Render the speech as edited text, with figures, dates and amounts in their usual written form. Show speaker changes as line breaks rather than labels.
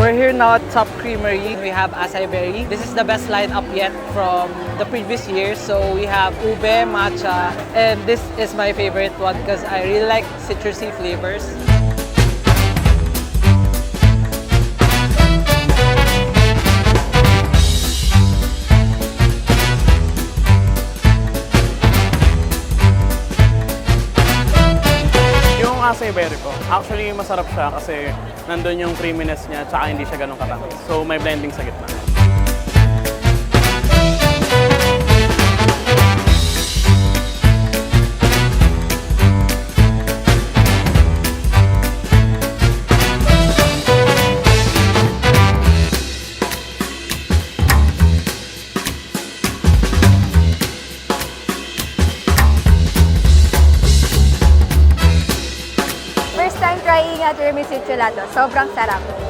We're here now at Top Creamery. We have acai berry. This is the best lineup yet from the previous year. So we have ube, matcha, and this is my favorite one because I really like citrusy flavors.
Yung acai berry ko, actually masarap siya kasi nandun yung creaminess niya tsaka hindi siya ganun katamis. So may blending sa gitna.
First time trying tiramisu gelato. Sobrang sarap.